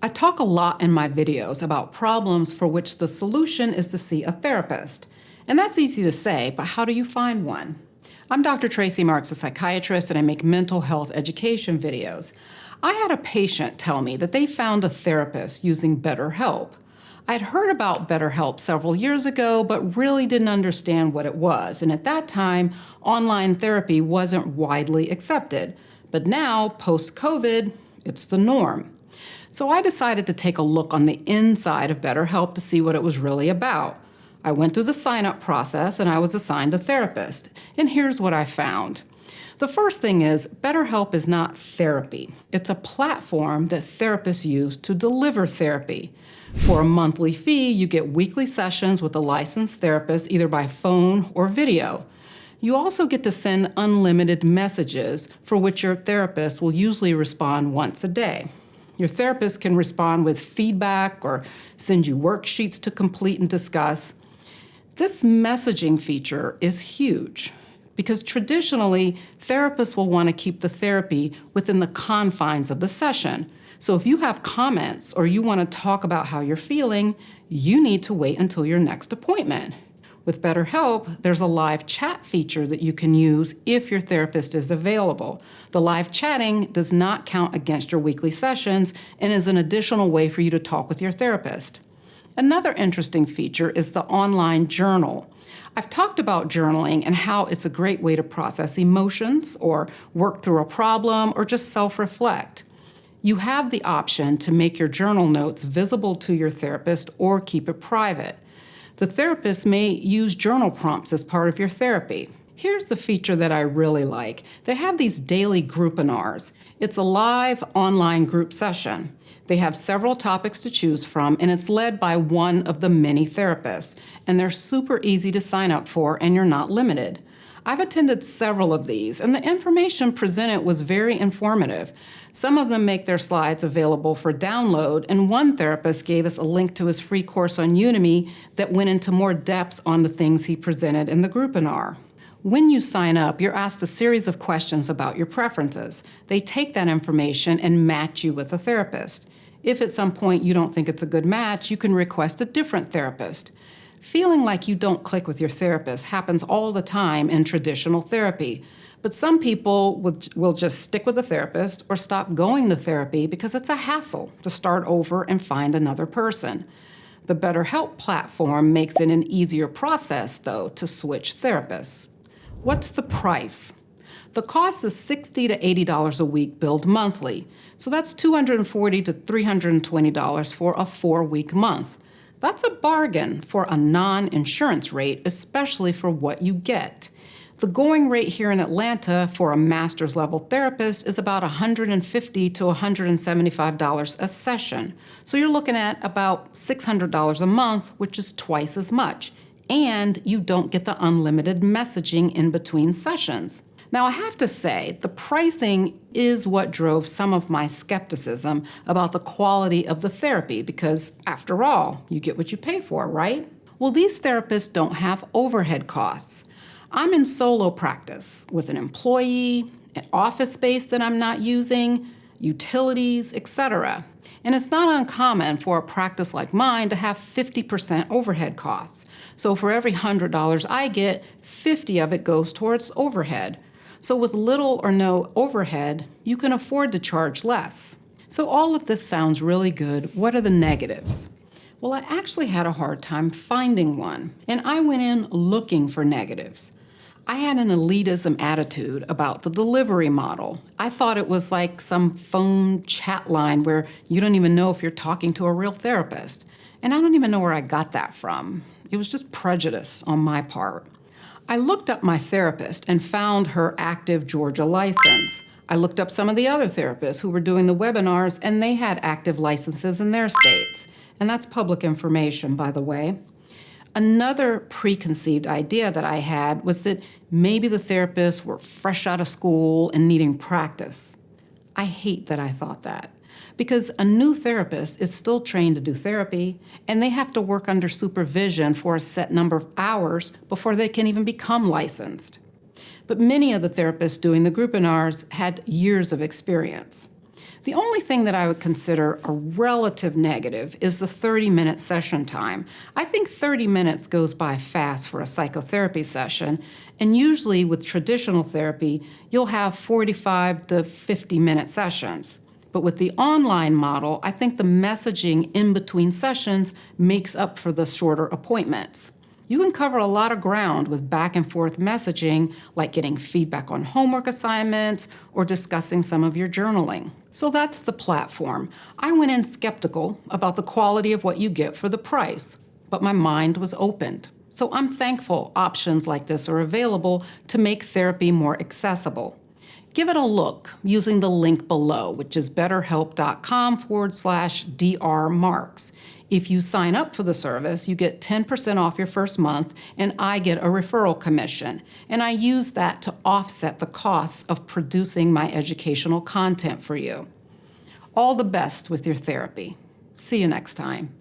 I talk a lot in my videos about problems for which the solution is to see a therapist. And that's easy to say, but how do you find one? I'm Dr. Tracy Marks, a psychiatrist, and I make mental health education videos. I had a patient tell me that they found a therapist using BetterHelp. I'd heard about BetterHelp several years ago, but really didn't understand what it was. And at that time, online therapy wasn't widely accepted. But now, post-COVID, it's the norm. So I decided to take a look on the inside of BetterHelp to see what it was really about. I went through the sign-up process and I was assigned a therapist. And here's what I found. The first thing is, BetterHelp is not therapy. It's a platform that therapists use to deliver therapy. For a monthly fee, you get weekly sessions with a licensed therapist, either by phone or video. You also get to send unlimited messages, for which your therapist will usually respond once a day. Your therapist can respond with feedback or send you worksheets to complete and discuss. This messaging feature is huge because traditionally, therapists will want to keep the therapy within the confines of the session. So if you have comments or you want to talk about how you're feeling, you need to wait until your next appointment. With BetterHelp, there's a live chat feature that you can use if your therapist is available. The live chatting does not count against your weekly sessions and is an additional way for you to talk with your therapist. Another interesting feature is the online journal. I've talked about journaling and how it's a great way to process emotions or work through a problem or just self-reflect. You have the option to make your journal notes visible to your therapist or keep it private. The therapist may use journal prompts as part of your therapy. Here's the feature that I really like. They have these daily groupinars. It's a live online group session. They have several topics to choose from, and it's led by one of the many therapists. And they're super easy to sign up for, and you're not limited. I've attended several of these, and the information presented was very informative. Some of them make their slides available for download, and one therapist gave us a link to his free course on Udemy that went into more depth on the things he presented in the Groupinar. When you sign up, you're asked a series of questions about your preferences. They take that information and match you with a therapist. If at some point you don't think it's a good match, you can request a different therapist. Feeling like you don't click with your therapist happens all the time in traditional therapy. But some people will just stick with the therapist or stop going to therapy because it's a hassle to start over and find another person. The BetterHelp platform makes it an easier process, though, to switch therapists. What's the price? The cost is $60 to $80 a week billed monthly. So that's $240 to $320 for a 4-week month. That's a bargain for a non-insurance rate, especially for what you get. The going rate here in Atlanta for a master's level therapist is about $150 to $175 a session. So you're looking at about $600 a month, which is twice as much. And you don't get the unlimited messaging in between sessions. Now, I have to say, the pricing is what drove some of my skepticism about the quality of the therapy because, after all, you get what you pay for, right? Well, these therapists don't have overhead costs. I'm in solo practice with an employee, an office space that I'm not using, utilities, etc. And it's not uncommon for a practice like mine to have 50% overhead costs. So for every $100 I get, 50 of it goes towards overhead. So with little or no overhead, you can afford to charge less. So all of this sounds really good. What are the negatives? Well, I actually had a hard time finding one, and I went in looking for negatives. I had an elitism attitude about the delivery model. I thought it was like some phone chat line where you don't even know if you're talking to a real therapist. And I don't even know where I got that from. It was just prejudice on my part. I looked up my therapist and found her active Georgia license. I looked up some of the other therapists who were doing the webinars, and they had active licenses in their states. And that's public information, by the way. Another preconceived idea that I had was that maybe the therapists were fresh out of school and needing practice. I hate that I thought that, because a new therapist is still trained to do therapy, and they have to work under supervision for a set number of hours before they can even become licensed. But many of the therapists doing the Groupinars had years of experience. The only thing that I would consider a relative negative is the 30-minute session time. I think 30 minutes goes by fast for a psychotherapy session, and usually with traditional therapy, you'll have 45 to 50-minute sessions. But with the online model, I think the messaging in between sessions makes up for the shorter appointments. You can cover a lot of ground with back and forth messaging, like getting feedback on homework assignments or discussing some of your journaling. So that's the platform. I went in skeptical about the quality of what you get for the price, but my mind was opened. So I'm thankful options like this are available to make therapy more accessible. Give it a look using the link below, which is betterhelp.com/drmarks. If you sign up for the service, you get 10% off your first month, and I get a referral commission. And I use that to offset the costs of producing my educational content for you. All the best with your therapy. See you next time.